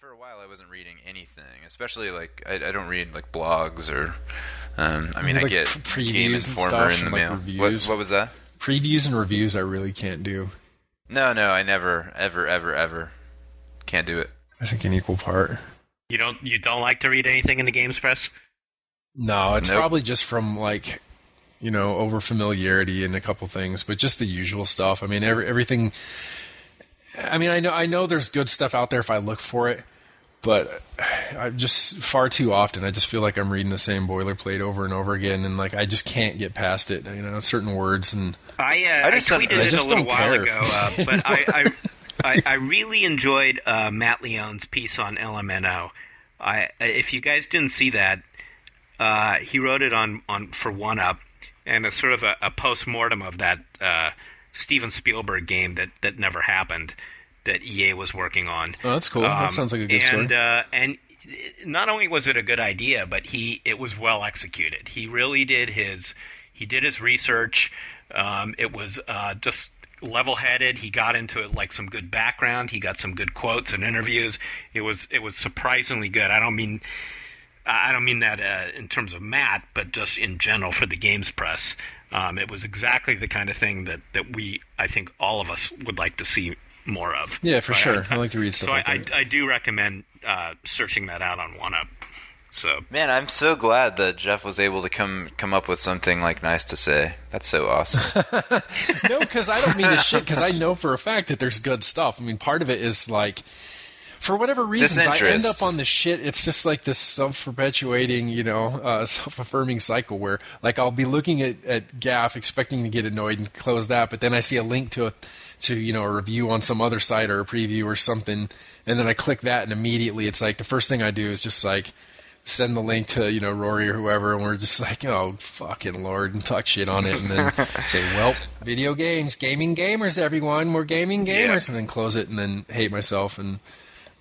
for a while I wasn't reading anything, especially like I don't read like blogs or. I mean, I like get Game previews and Informer stuff in the and, like, mail. reviews. What was that? Previews and reviews I really can't do. No, I never, ever can't do it. I think an equal part. You don't like to read anything in the games press? No, it's Nope. probably just from like, over familiarity and a couple things, but just the usual stuff. I mean, everything. I mean, I know there's good stuff out there if I look for it, but I just far too often I just feel like I'm reading the same boilerplate over and over again, and like I just can't get past it. Certain words and I just tweeted don't- I it just a little don't while care. ago, but I really enjoyed Matt Leone's piece on LMNO. If you guys didn't see that, he wrote it on for OneUp, and it's sort of a post-mortem of that Steven Spielberg game that never happened, that EA was working on. oh, that's cool. That sounds like a good story. And not only was it a good idea, but it was well executed. He really did his research. It was just level-headed. He got into it like some good background. He got some good quotes and interviews. It was surprisingly good. I don't mean that in terms of Matt, but just in general for the games press. It was exactly the kind of thing that I think all of us would like to see more of. Yeah, for sure. I like to read stuff so like that. I do recommend searching that out on OneUp. So Man, I'm so glad that Jeff was able to come up with something like nice to say. That's so awesome. No, because I don't mean to shit, because I know for a fact that there's good stuff. I mean, part of it is like, for whatever reasons, I end Disinterest. up on the shit. It's just like this self-perpetuating, self-affirming cycle where, like, I'll be looking at GAF, expecting to get annoyed and close that, but then I see a link to a review on some other site or a preview or something, and then I click that, and immediately it's like the first thing I do is just like send the link to Rory or whoever, and we're just like, oh fucking Lord, and talk shit on it, and then say, well, video games, gaming gamers, everyone, we're gaming gamers, and then close it, and then hate myself. And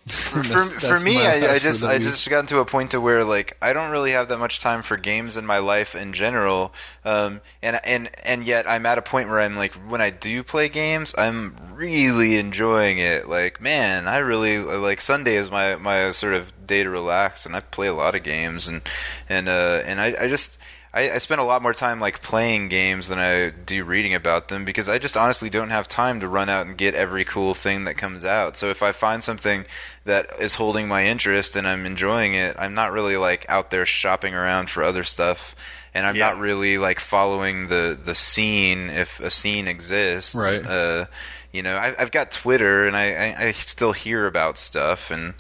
For me, I just gotten to a point to where like I don't really have that much time for games in my life in general, and yet I'm at a point where I'm like, when I do play games, I'm really enjoying it. Like, man, I really like Sunday is my sort of day to relax, and I play a lot of games, and I spend a lot more time like playing games than I do reading about them, because I just honestly don't have time to run out and get every cool thing that comes out. So if I find something that is holding my interest and I'm enjoying it, I'm not really like out there shopping around for other stuff, and I'm not really like following the scene if a scene exists. Right. I've got Twitter, and I still hear about stuff, and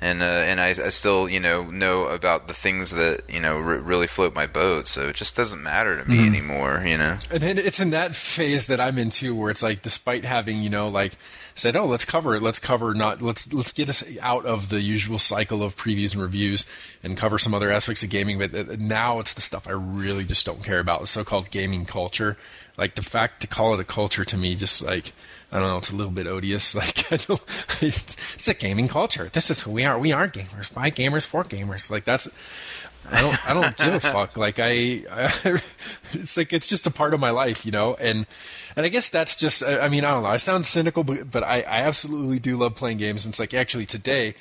I still know about the things that really float my boat. So it just doesn't matter to me anymore. And it's in that phase that I'm in too, where it's like, despite having like said, oh, let's get us out of the usual cycle of previews and reviews and cover some other aspects of gaming, but now it's the stuff I really just don't care about, the so-called gaming culture. Like, the fact to call it a culture to me, just like, I don't know, it's a little bit odious. Like, it's a gaming culture. This is who we are. We are gamers, by gamers, for gamers. Like, that's, I don't give a fuck. Like, it's like, it's just a part of my life, and I guess that's just, I mean, I don't know, I sound cynical, but I absolutely do love playing games. And it's like, actually today,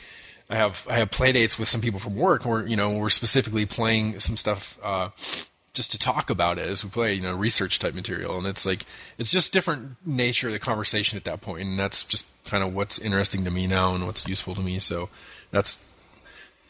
I have play dates with some people from work where, we're specifically playing some stuff, just to talk about it as we play, research type material. And it's like, it's just different nature of the conversation at that point. And that's just kind of what's interesting to me now and what's useful to me. So that's,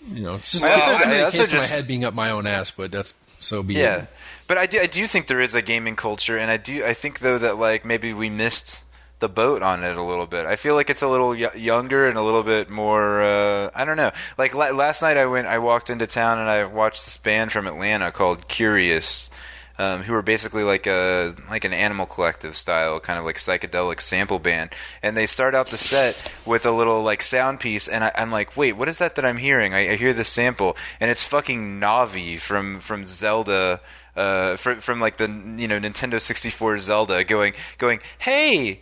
it's just, a case of my head being up my own ass, but that's so be it. Yeah. But I do think there is a gaming culture, and I think though that like maybe we missed the boat on it a little bit. I feel like it's a little younger and a little bit more. I don't know. Like last night, I walked into town and I watched this band from Atlanta called Curious, who are basically like an Animal Collective style, kind of like psychedelic sample band. And they start out the set with a little like sound piece, and I'm like, wait, what is that I'm hearing? I hear this sample, and it's fucking Navi from Zelda. From like the Nintendo 64 Zelda going, hey,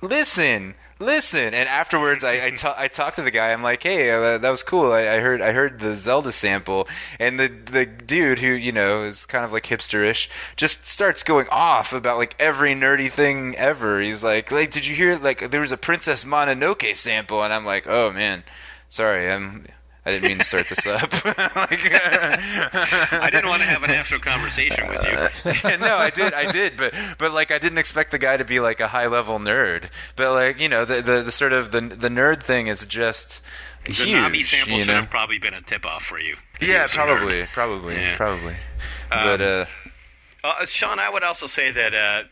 listen. And afterwards, I talked to the guy. I'm like, hey, that was cool. I heard the Zelda sample, and the dude who is kind of like hipsterish just starts going off about like every nerdy thing ever. He's like, did you hear like there was a Princess Mononoke sample? And I'm like, oh man. Sorry, I didn't mean to start this up. I didn't want to have an actual conversation with you. No, I did, but like I didn't expect the guy to be like a high level nerd. But like the sort of the nerd thing is just The huge. Navi sample should have probably been a tip off for you. Yeah, probably. Yeah. But Sean, I would also say that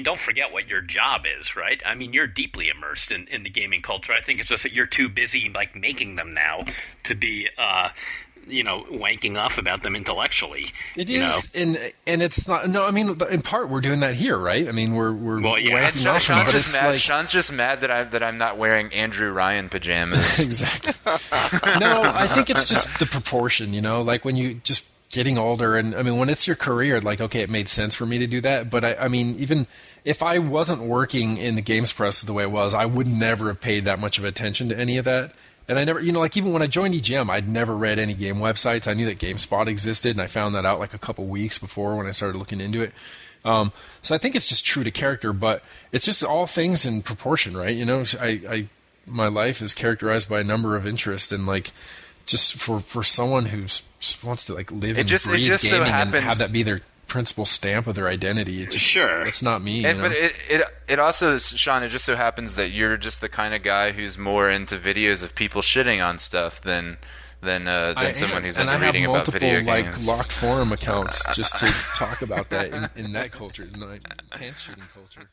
don't forget what your job is, right? I mean, you're deeply immersed in the gaming culture. I think it's just that you're too busy like making them now to be wanking off about them intellectually. It is, and it's not. No, I mean, in part we're doing that here, right? I mean, we're wanking off them, but it's like Sean's just mad that I'm not wearing Andrew Ryan pajamas. Exactly. No, I think it's just the proportion, like when you just getting older, and I mean, when it's your career, like, okay, it made sense for me to do that, but I mean, even if I wasn't working in the games press the way it was, I would never have paid that much of attention to any of that. And I never, like even when I joined EGM, I'd never read any game websites. I knew that GameSpot existed, and I found that out like a couple weeks before when I started looking into it. So I think it's just true to character, but it's just all things in proportion, right? My life is characterized by a number of interests, and like, just for someone who wants to like live and breathe gaming so happens, and have that be their principal stamp of their identity, it's not me. But it also, Sean, it just so happens that you're just the kind of guy who's more into videos of people shitting on stuff than someone who's into reading about video games. And I have multiple locked forum accounts just to talk about that in that culture, in the pants shooting culture.